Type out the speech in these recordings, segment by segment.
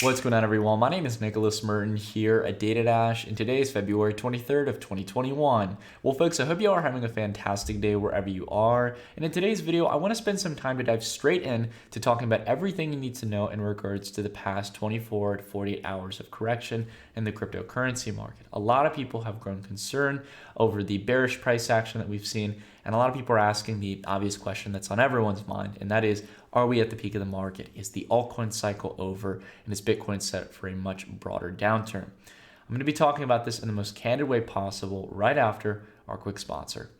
What's going on, everyone? My name is Nicholas Merton here at Data Dash, and today is February 23rd of 2021. Well, folks, I hope you are having a fantastic day wherever you are. And in today's video, I want to spend some time to dive straight in to talking about everything you need to know in regards to the past 24 to 48 hours of correction in the cryptocurrency market. A lot of people have grown concerned over the bearish price action that we've seen, and a lot of people are asking the obvious question that's on everyone's mind, and that is, are we at the peak of the market? Is the altcoin cycle over? And is Bitcoin set for a much broader downturn? I'm going to be talking about this in the most candid way possible right after our quick sponsor.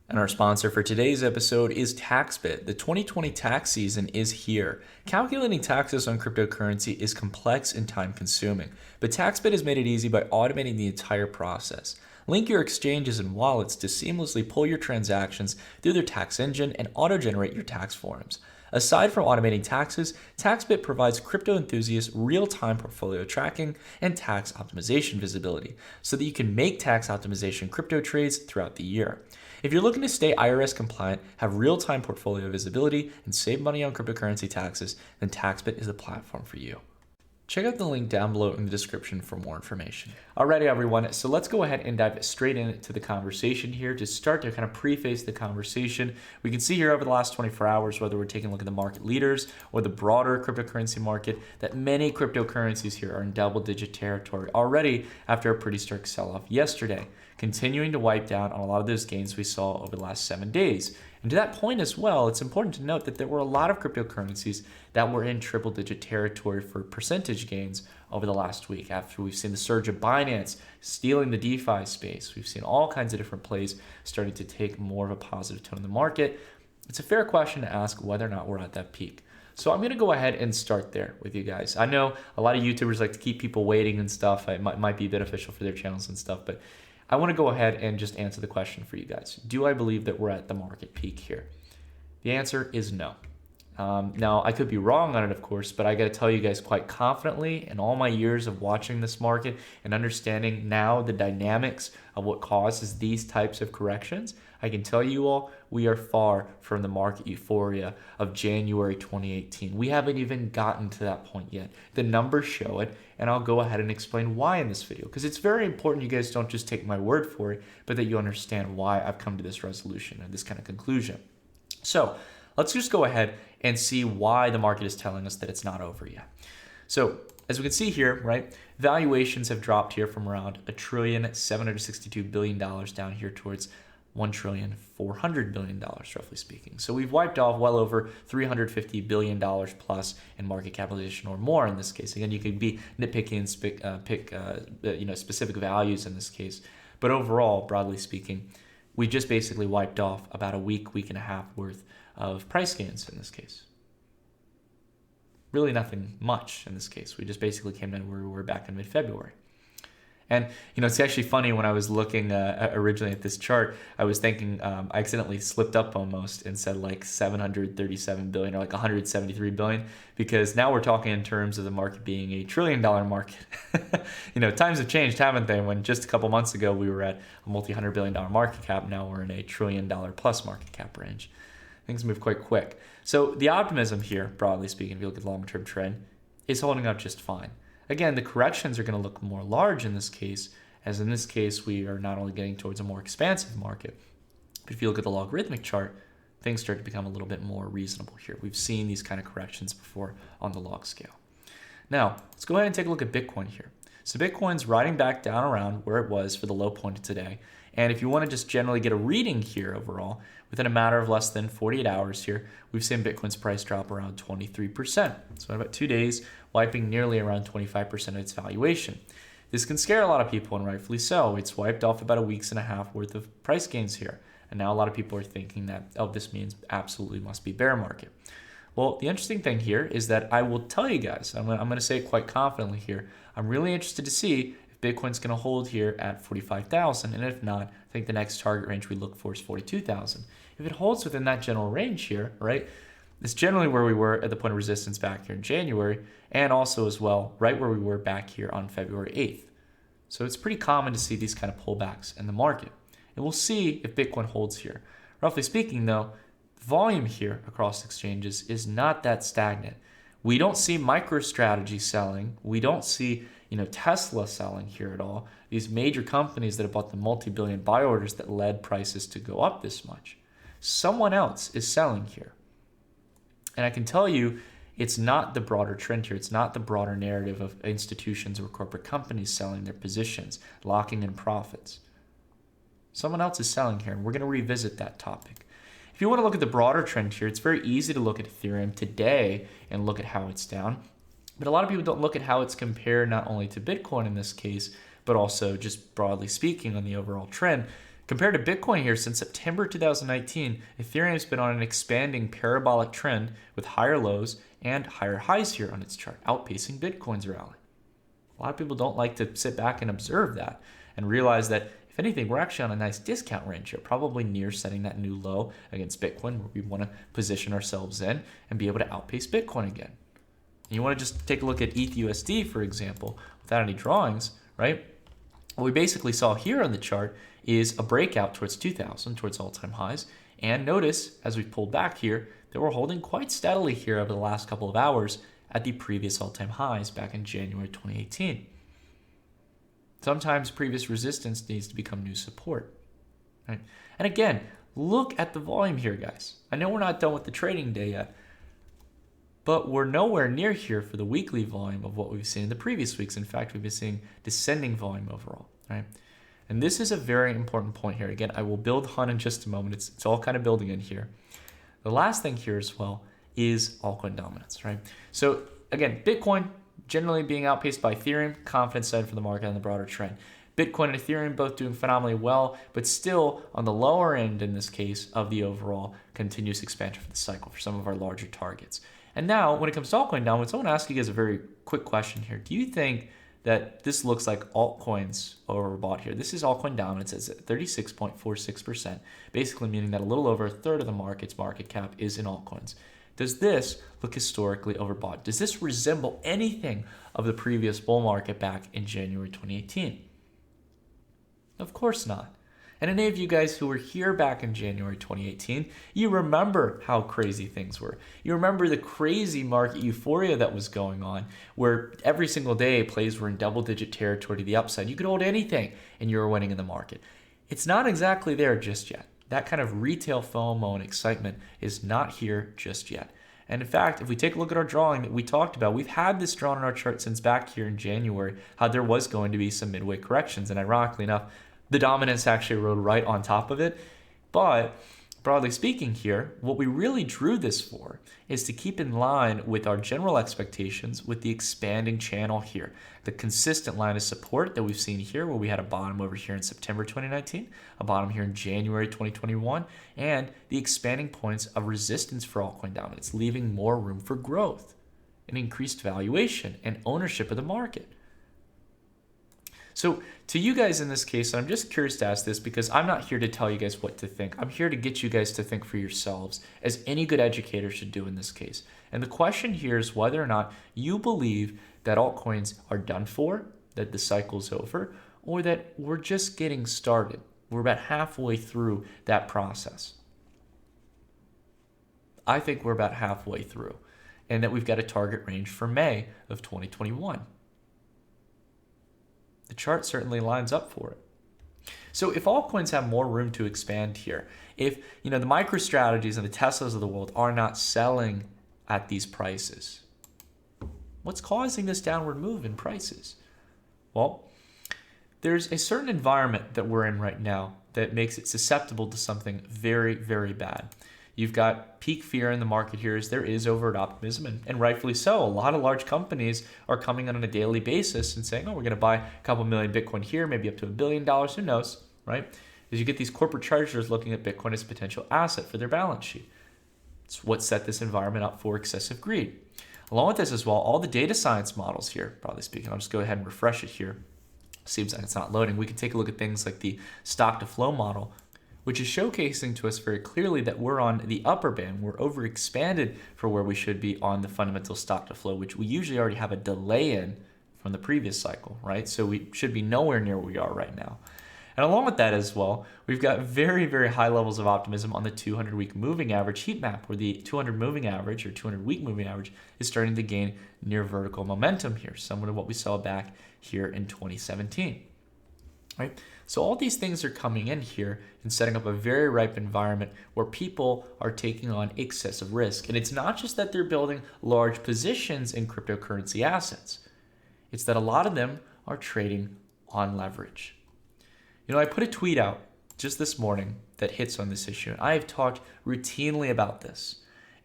And our sponsor for today's episode is TaxBit. The 2020 tax season is here. Calculating taxes on cryptocurrency is complex and time consuming, but TaxBit has made it easy by automating the entire process. Link your exchanges and wallets to seamlessly pull your transactions through their tax engine and auto-generate your tax forms. Aside from automating taxes, TaxBit provides crypto enthusiasts real-time portfolio tracking and tax optimization visibility so that you can make tax optimization crypto trades throughout the year. If you're looking to stay IRS compliant, have real-time portfolio visibility, and save money on cryptocurrency taxes, then TaxBit is the platform for you. Check out the link down below in the description for more information. Alrighty, everyone, so let's go ahead and dive straight into the conversation here. To start to kind of preface the conversation, we can see here over the last 24 hours, whether we're taking a look at the market leaders or the broader cryptocurrency market, that many cryptocurrencies here are in double-digit territory already after a pretty stark sell-off yesterday, continuing to wipe down on a lot of those gains we saw over the last 7 days. And to that point as well, it's important to note that there were a lot of cryptocurrencies that were in triple-digit territory for percentage gains over the last week. After we've seen the surge of Binance stealing the DeFi space, we've seen all kinds of different plays starting to take more of a positive tone in the market. It's a fair question to ask whether or not we're at that peak. So I'm going to go ahead and start there with you guys. I know a lot of YouTubers like to keep people waiting and stuff. It might be beneficial for their channels and stuff, but I want to go ahead and just answer the question for you guys. Do I believe that we're at the market peak here? The answer is no. Now, I could be wrong on it, of course, but I got to tell you guys quite confidently, in all my years of watching this market and understanding now the dynamics of what causes these types of corrections, I can tell you all, we are far from the market euphoria of January 2018. We haven't even gotten to that point yet. The numbers show it, and I'll go ahead and explain why in this video, because it's very important you guys don't just take my word for it, but that you understand why I've come to this resolution and this kind of conclusion. So let's just go ahead and see why the market is telling us that it's not over yet. So as we can see here, right, valuations have dropped here from around $1.762 trillion down here towards $1.4 trillion, roughly speaking. So we've wiped off well over $350 billion plus in market capitalization or more in this case. Again, you could be nitpicky and pick specific values in this case. But overall, broadly speaking, we just basically wiped off about a week and a half worth of price gains in this case. Really nothing much in this case. We just basically came in where we were back in mid-February. And, it's actually funny when I was looking originally at this chart, I was thinking I accidentally slipped up almost and said like 737 billion or like 173 billion, because now we're talking in terms of the market being a $1 trillion market. Times have changed, haven't they? When just a couple months ago we were at a multi-$100 billion market cap, now we're in a $1 trillion plus market cap range. Things move quite quick. So the optimism here, broadly speaking, if you look at the long-term trend, is holding up just fine. Again, the corrections are going to look more large in this case, as in this case, we are not only getting towards a more expansive market, but if you look at the logarithmic chart, things start to become a little bit more reasonable here. We've seen these kind of corrections before on the log scale. Now, let's go ahead and take a look at Bitcoin here. So Bitcoin's riding back down around where it was for the low point of today. And if you want to just generally get a reading here overall, within a matter of less than 48 hours here, we've seen Bitcoin's price drop around 23%. So in about 2 days, wiping nearly around 25% of its valuation. This can scare a lot of people, and rightfully so. It's wiped off about a week's and a half worth of price gains here. And now a lot of people are thinking that, oh, this means absolutely must be bear market. Well, the interesting thing here is that I will tell you guys, I'm going to say it quite confidently here, I'm really interested to see if Bitcoin's going to hold here at 45,000, and if not, I think the next target range we look for is 42,000. If it holds within that general range here, right, it's generally where we were at the point of resistance back here in January, and also as well right where we were back here on February 8th. So it's pretty common to see these kind of pullbacks in the market. And we'll see if Bitcoin holds here. Roughly speaking though, volume here across exchanges is not that stagnant. We don't see MicroStrategy selling. We don't see, Tesla selling here at all. These major companies that have bought the multi-billion buy orders that led prices to go up this much. Someone else is selling here. And I can tell you, it's not the broader trend here. It's not the broader narrative of institutions or corporate companies selling their positions, locking in profits. Someone else is selling here, and we're going to revisit that topic. If you want to look at the broader trend here, it's very easy to look at Ethereum today and look at how it's down. But a lot of people don't look at how it's compared not only to Bitcoin in this case, but also just broadly speaking on the overall trend. Compared to Bitcoin here, since September 2019, Ethereum's been on an expanding parabolic trend with higher lows and higher highs here on its chart, outpacing Bitcoin's rally. A lot of people don't like to sit back and observe that and realize that, if anything, we're actually on a nice discount range here, probably near setting that new low against Bitcoin where we want to position ourselves in and be able to outpace Bitcoin again. And you want to just take a look at ETHUSD, for example, without any drawings, right? What we basically saw here on the chart is a breakout towards 2000, towards all-time highs. And notice, as we've pulled back here, that we're holding quite steadily here over the last couple of hours at the previous all-time highs back in January 2018. Sometimes previous resistance needs to become new support, right? And again, look at the volume here, guys. I know we're not done with the trading day yet, but we're nowhere near here for the weekly volume of what we've seen in the previous weeks. In fact, we've been seeing descending volume overall, right? And this is a very important point here. Again, I will build on in just a moment. It's all kind of building in here. The last thing here as well is altcoin dominance, right? So again, Bitcoin generally being outpaced by Ethereum, confidence side for the market and the broader trend. Bitcoin and Ethereum both doing phenomenally well, but still on the lower end in this case of the overall continuous expansion for the cycle for some of our larger targets. And now when it comes to altcoin dominance, I want to ask you guys a very quick question here. Do you think that this looks like altcoins overbought here? This is altcoin dominance. It's at 36.46%, basically meaning that a little over a third of the market's market cap is in altcoins. Does this look historically overbought? Does this resemble anything of the previous bull market back in January 2018? Of course not. And any of you guys who were here back in January 2018, you remember how crazy things were. You remember the crazy market euphoria that was going on, where every single day plays were in double-digit territory to the upside. You could hold anything and you were winning in the market. It's not exactly there just yet. That kind of retail FOMO and excitement is not here just yet. And in fact, if we take a look at our drawing that we talked about, we've had this drawn on our chart since back here in January, how there was going to be some midway corrections. And ironically enough, the dominance actually rode right on top of it. But broadly speaking here, what we really drew this for is to keep in line with our general expectations with the expanding channel here. The consistent line of support that we've seen here, where we had a bottom over here in September 2019, a bottom here in January 2021, and the expanding points of resistance for altcoin dominance, leaving more room for growth and increased valuation and ownership of the market. So to you guys in this case, I'm just curious to ask this because I'm not here to tell you guys what to think. I'm here to get you guys to think for yourselves, as any good educator should do in this case. And the question here is whether or not you believe that altcoins are done for, that the cycle's over, or that we're just getting started. We're about halfway through that process. I think we're about halfway through, and that we've got a target range for May of 2021. The chart certainly lines up for it. So if altcoins have more room to expand here, if the MicroStrategies and the Teslas of the world are not selling at these prices, what's causing this downward move in prices? Well, there's a certain environment that we're in right now that makes it susceptible to something very, very bad. You've got peak fear in the market here as there is overt optimism, and rightfully so. A lot of large companies are coming on a daily basis and saying, oh, we're going to buy a couple million Bitcoin here, maybe up to $1 billion, who knows, right? As you get these corporate treasurers looking at Bitcoin as a potential asset for their balance sheet. It's what set this environment up for excessive greed. Along with this as well, all the data science models here, broadly speaking, I'll just go ahead and refresh it here. Seems like it's not loading. We can take a look at things like the stock to flow model, which is showcasing to us very clearly that we're on the upper band. We're overexpanded for where we should be on the fundamental stock to flow, which we usually already have a delay in from the previous cycle, right? So we should be nowhere near where we are right now. And along with that as well, we've got very, very high levels of optimism on the 200-week moving average heat map, where the 200 moving average or 200-week moving average is starting to gain near vertical momentum here, similar to what we saw back here in 2017. Right? So all these things are coming in here and setting up a very ripe environment where people are taking on excessive risk. And it's not just that they're building large positions in cryptocurrency assets. It's that a lot of them are trading on leverage. I put a tweet out just this morning that hits on this issue. I have talked routinely about this.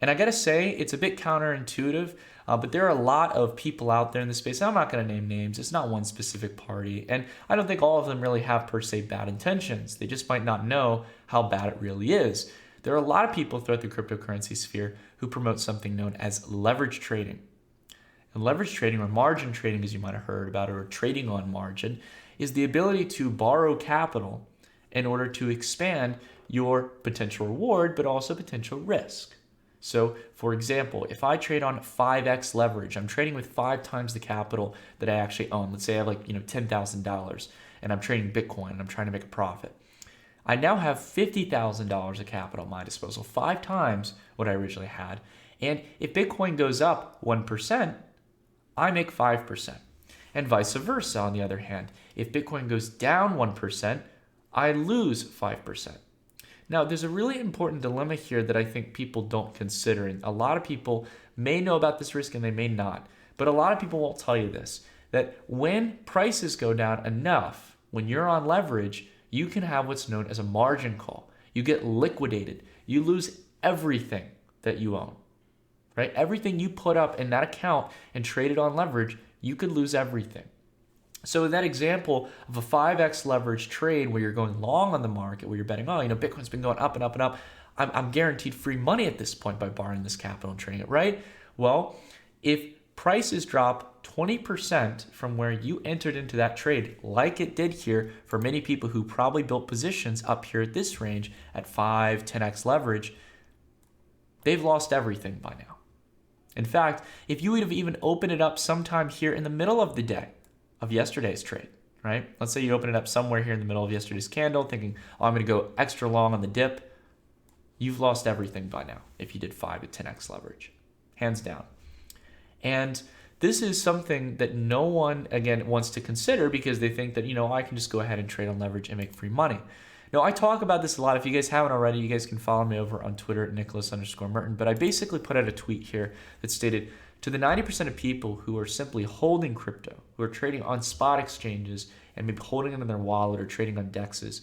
And I got to say, it's a bit counterintuitive, but there are a lot of people out there in the space. I'm not going to name names. It's not one specific party. And I don't think all of them really have per se bad intentions. They just might not know how bad it really is. There are a lot of people throughout the cryptocurrency sphere who promote something known as leverage trading. And leverage trading, or margin trading as you might have heard about it, or trading on margin, is the ability to borrow capital in order to expand your potential reward, but also potential risk. So, for example, if I trade on 5x leverage, I'm trading with 5 times the capital that I actually own. Let's say I have $10,000 and I'm trading Bitcoin and I'm trying to make a profit. I now have $50,000 of capital at my disposal, 5 times what I originally had. And if Bitcoin goes up 1%, I make 5%. And vice versa, on the other hand. If Bitcoin goes down 1%, I lose 5%. Now, there's a really important dilemma here that I think people don't consider, and a lot of people may know about this risk and they may not, but a lot of people won't tell you this, that when prices go down enough, when you're on leverage, you can have what's known as a margin call. You get liquidated. You lose everything that you own, right? Everything you put up in that account and traded on leverage, you could lose everything. So in that example of a 5x leverage trade where you're going long on the market, where you're betting, Bitcoin's been going up and up and up, I'm guaranteed free money at this point by borrowing this capital and trading it, right? Well, if prices drop 20% from where you entered into that trade, like it did here for many people who probably built positions up here at this range at 5, 10x leverage, they've lost everything by now. In fact, if you would have even opened it up sometime here in the middle of the day, of yesterday's trade, right? Let's say you open it up somewhere here in the middle of yesterday's candle thinking, I'm going to go extra long on the dip. You've lost everything by now if you did 5 to 10x leverage, hands down. And this is something that no one, again, wants to consider because they think that, I can just go ahead and trade on leverage and make free money. Now, I talk about this a lot. If you guys haven't already, you guys can follow me over on Twitter at Nicholas_Merton. But I basically put out a tweet here that stated, to the 90% of people who are simply holding crypto, who are trading on spot exchanges and maybe holding it in their wallet or trading on DEXs,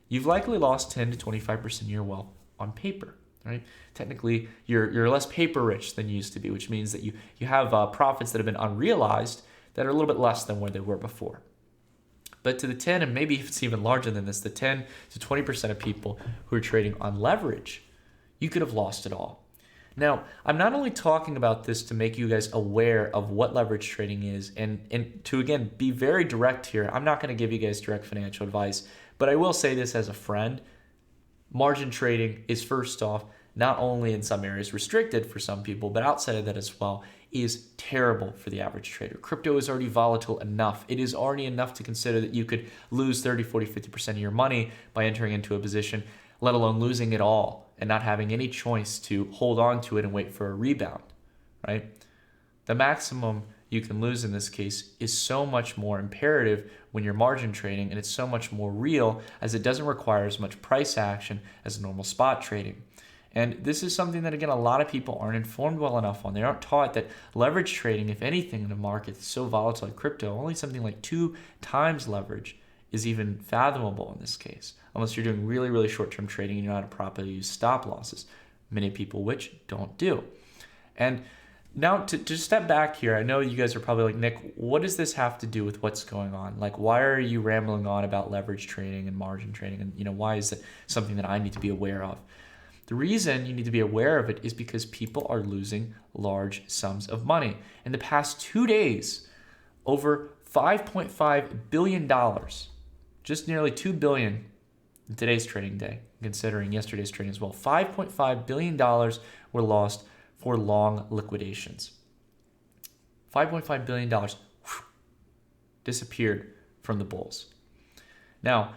you've likely lost 10 to 25% of your wealth on paper, right? Technically, you're less paper rich than you used to be, which means that you have profits that have been unrealized that are a little bit less than where they were before. But to the 10, and maybe it's even larger than this, the 10 to 20% of people who are trading on leverage, you could have lost it all. Now, I'm not only talking about this to make you guys aware of what leverage trading is and to, again, be very direct here. I'm not going to give you guys direct financial advice, but I will say this as a friend. Margin trading is, first off, not only in some areas restricted for some people, but outside of that as well, is terrible for the average trader. Crypto is already volatile enough. It is already enough to consider that you could lose 30, 40, 50% of your money by entering into a position, let alone losing it all and not having any choice to hold on to it and wait for a rebound, right? The maximum you can lose in this case is so much more imperative when you're margin trading, and it's so much more real as it doesn't require as much price action as normal spot trading. And this is something that, again, a lot of people aren't informed well enough on. They aren't taught that leverage trading, if anything, in a market that's so volatile like crypto, only something like 2 times leverage is even fathomable in this case, unless you're doing really, really short-term trading and you know how to properly use stop losses, many people which don't do. And now to step back here, I know you guys are probably like, Nick, what does this have to do with what's going on? Like, why are you rambling on about leverage trading and margin trading? And, why is it something that I need to be aware of? The reason you need to be aware of it is because people are losing large sums of money. In the past 2 days, over $5.5 billion, just nearly $2 billion in today's trading day, considering yesterday's trading as well. $5.5 billion were lost for long liquidations. $5.5 billion disappeared from the bulls. Now,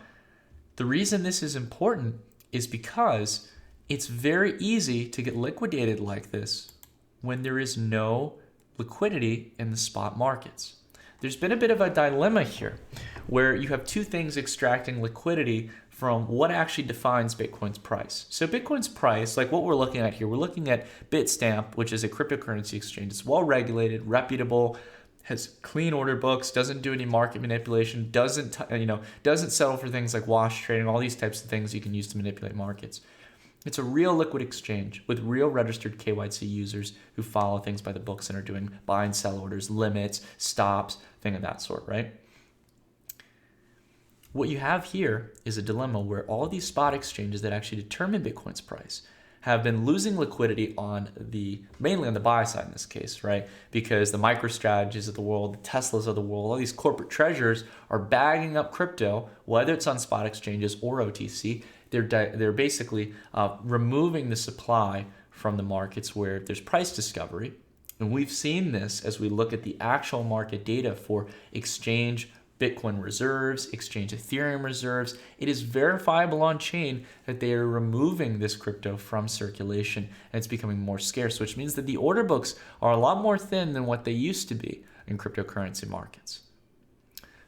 The reason this is important is because it's very easy to get liquidated like this when there is no liquidity in the spot markets. There's been a bit of a dilemma here where you have two things extracting liquidity from what actually defines Bitcoin's price. So Bitcoin's price, like what we're looking at here, we're looking at Bitstamp, which is a cryptocurrency exchange. It's well regulated, reputable, has clean order books, doesn't do any market manipulation, doesn't settle for things like wash trading, all these types of things you can use to manipulate markets. It's a real liquid exchange with real registered KYC users who follow things by the books and are doing buy and sell orders, limits, stops, thing of that sort, right? What you have here is a dilemma where all these spot exchanges that actually determine Bitcoin's price have been losing liquidity mainly on the buy side in this case, right? Because the MicroStrategies of the world, the Teslas of the world, all these corporate treasurers are bagging up crypto, whether it's on spot exchanges or OTC. They're basically removing the supply from the markets where there's price discovery. And we've seen this as we look at the actual market data for exchange Bitcoin reserves, exchange Ethereum reserves. It is verifiable on chain that they are removing this crypto from circulation and it's becoming more scarce, which means that the order books are a lot more thin than what they used to be in cryptocurrency markets.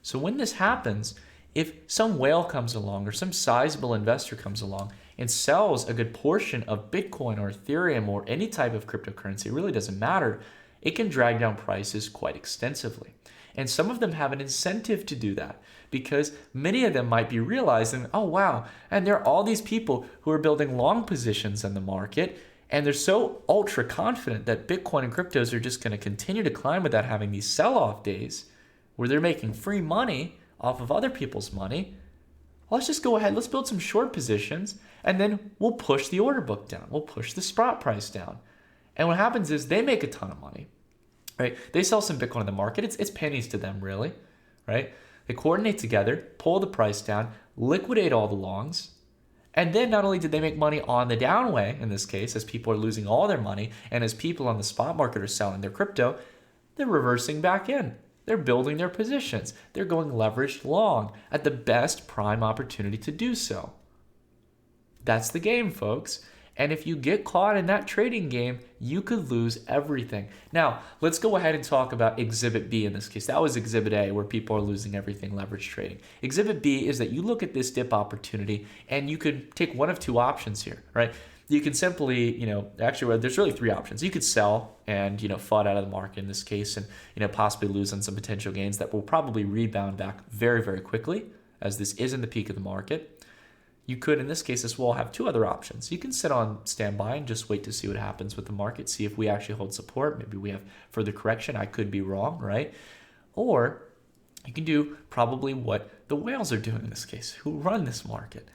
So when this happens, if some whale comes along or some sizable investor comes along and sells a good portion of Bitcoin or Ethereum or any type of cryptocurrency, it really doesn't matter, it can drag down prices quite extensively. And some of them have an incentive to do that because many of them might be realizing, oh, wow, and there are all these people who are building long positions in the market and they're so ultra confident that Bitcoin and cryptos are just going to continue to climb without having these sell-off days where they're making free money off of other people's money. Let's just go ahead, let's build some short positions and then we'll push the order book down. We'll push the spot price down. And what happens is they make a ton of money. Right? They sell some Bitcoin in the market. It's pennies to them, really, right? They coordinate together, pull the price down, liquidate all the longs, and then not only did they make money on the downway, in this case, as people are losing all their money, and as people on the spot market are selling their crypto, they're reversing back in. They're building their positions. They're going leveraged long at the best prime opportunity to do so. That's the game, folks. And if you get caught in that trading game, you could lose everything. Now, let's go ahead and talk about Exhibit B in this case. That was Exhibit A, where people are losing everything, leverage trading. Exhibit B is that you look at this dip opportunity and you could take one of two options here, right? You can simply, actually, there's really three options. You could sell and, FUD out of the market in this case and, possibly lose on some potential gains that will probably rebound back very, very quickly as this isn't the peak of the market. You could, in this case, as well, have two other options. You can sit on standby and just wait to see what happens with the market, see if we actually hold support. Maybe we have further correction. I could be wrong, right? Or you can do probably what the whales are doing in this case, who run this market.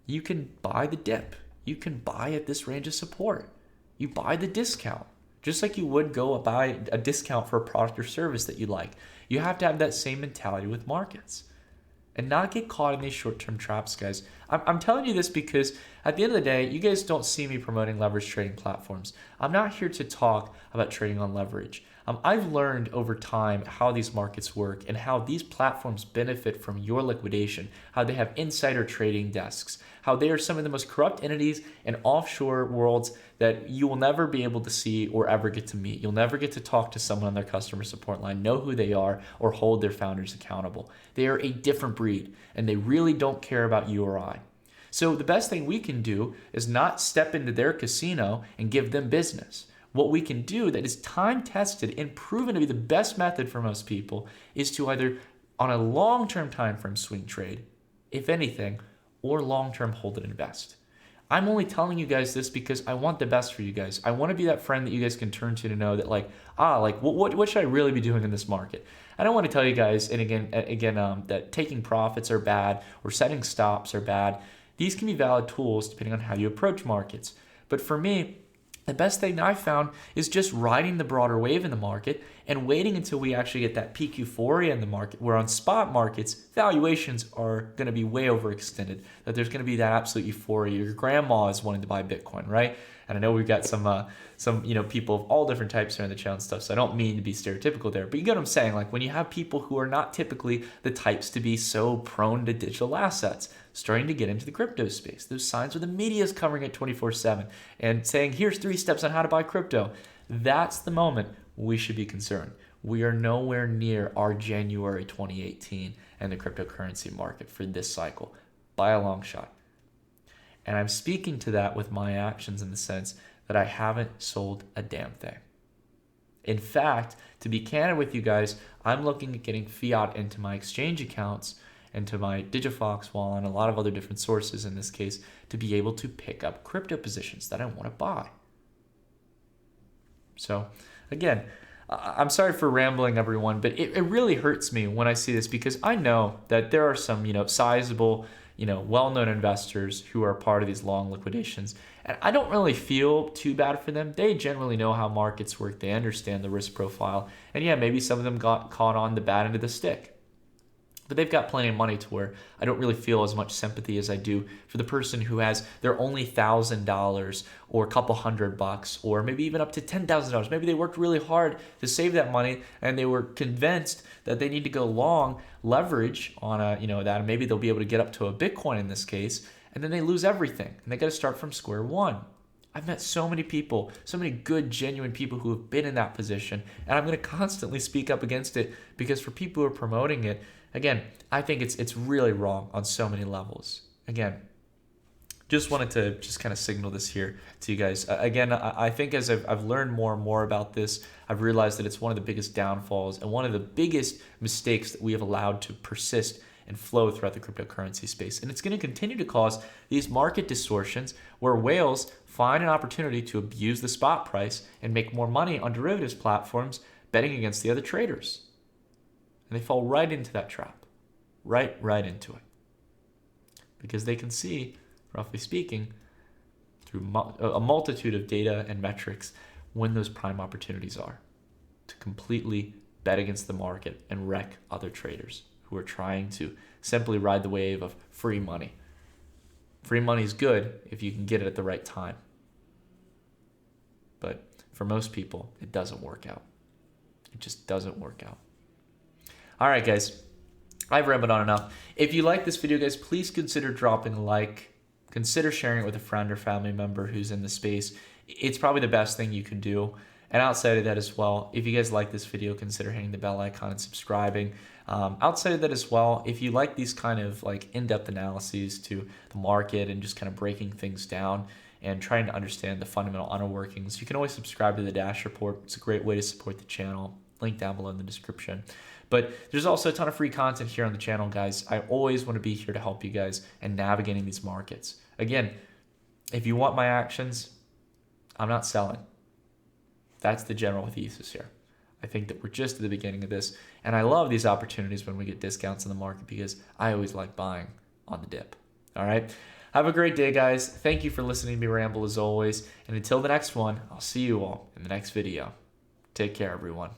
You can buy the dip. You can buy at this range of support. You buy the discount, just like you would go buy a discount for a product or service that you like. You have to have that same mentality with markets and not get caught in these short-term traps, guys. I'm telling you this because at the end of the day, you guys don't see me promoting leverage trading platforms. I'm not here to talk about trading on leverage. I've learned over time how these markets work and how these platforms benefit from your liquidation, how they have insider trading desks, how they are some of the most corrupt entities in offshore worlds that you will never be able to see or ever get to meet. You'll never get to talk to someone on their customer support line, know who they are, or hold their founders accountable. They are a different breed, and they really don't care about you or I. So the best thing we can do is not step into their casino and give them business. What we can do that is time tested and proven to be the best method for most people is to either on a long-term time frame swing trade, if anything, or long-term hold and invest. I'm only telling you guys this because I want the best for you guys. I want to be that friend that you guys can turn to know that what should I really be doing in this market? I don't want to tell you guys, and again, that taking profits are bad or setting stops are bad. These can be valid tools depending on how you approach markets. But for me, the best thing I've found is just riding the broader wave in the market and waiting until we actually get that peak euphoria in the market, where on spot markets, valuations are going to be way overextended, that there's going to be that absolute euphoria. Your grandma is wanting to buy Bitcoin, right? And I know we've got some people of all different types here in the channel and stuff, so I don't mean to be stereotypical there, but you get what I'm saying. Like when you have people who are not typically the types to be so prone to digital assets, starting to get into the crypto space. Those signs where the media is covering it 24/7 and saying, here's 3 steps on how to buy crypto. That's the moment we should be concerned. We are nowhere near our January 2018 and the cryptocurrency market for this cycle by a long shot. And I'm speaking to that with my actions in the sense that I haven't sold a damn thing. In fact, to be candid with you guys, I'm looking at getting fiat into my exchange accounts, into my Digifox wallet, and a lot of other different sources in this case, to be able to pick up crypto positions that I want to buy. So again, I'm sorry for rambling, everyone, but it really hurts me when I see this, because I know that there are some, sizable, well-known investors who are part of these long liquidations. And I don't really feel too bad for them. They generally know how markets work. They understand the risk profile. And yeah, maybe some of them got caught on the bad end of the stick. But they've got plenty of money to where I don't really feel as much sympathy as I do for the person who has their only $1,000 or a couple $100 or maybe even up to $10,000. Maybe they worked really hard to save that money and they were convinced that they need to go long leverage on that. Maybe they'll be able to get up to a Bitcoin in this case, and then they lose everything and they got to start from square one. I've met so many people, so many good, genuine people who have been in that position, and I'm going to constantly speak up against it because for people who are promoting it, again, I think it's really wrong on so many levels. Again, just wanted to just kind of signal this here to you guys. Again, I think as I've learned more and more about this, I've realized that it's one of the biggest downfalls and one of the biggest mistakes that we have allowed to persist and flow throughout the cryptocurrency space. And it's going to continue to cause these market distortions where whales find an opportunity to abuse the spot price and make more money on derivatives platforms betting against the other traders. And they fall right into that trap, right into it. Because they can see, roughly speaking, through a multitude of data and metrics when those prime opportunities are to completely bet against the market and wreck other traders who are trying to simply ride the wave of free money. Free money is good if you can get it at the right time. But for most people, it doesn't work out. It just doesn't work out. All right, guys, I've rambled on enough. If you like this video, guys, please consider dropping a like. Consider sharing it with a friend or family member who's in the space. It's probably the best thing you can do. And outside of that as well, if you guys like this video, consider hitting the bell icon and subscribing. Outside of that as well, if you like these kind of like in-depth analyses to the market and just kind of breaking things down and trying to understand the fundamental inner workings, you can always subscribe to the Dash Report. It's a great way to support the channel. Link down below in the description. But there's also a ton of free content here on the channel, guys. I always want to be here to help you guys in navigating these markets. Again, if you want my actions, I'm not selling. That's the general thesis here. I think that we're just at the beginning of this, and I love these opportunities when we get discounts in the market because I always like buying on the dip. All right? Have a great day, guys. Thank you for listening to me ramble as always, and until the next one, I'll see you all in the next video. Take care, everyone.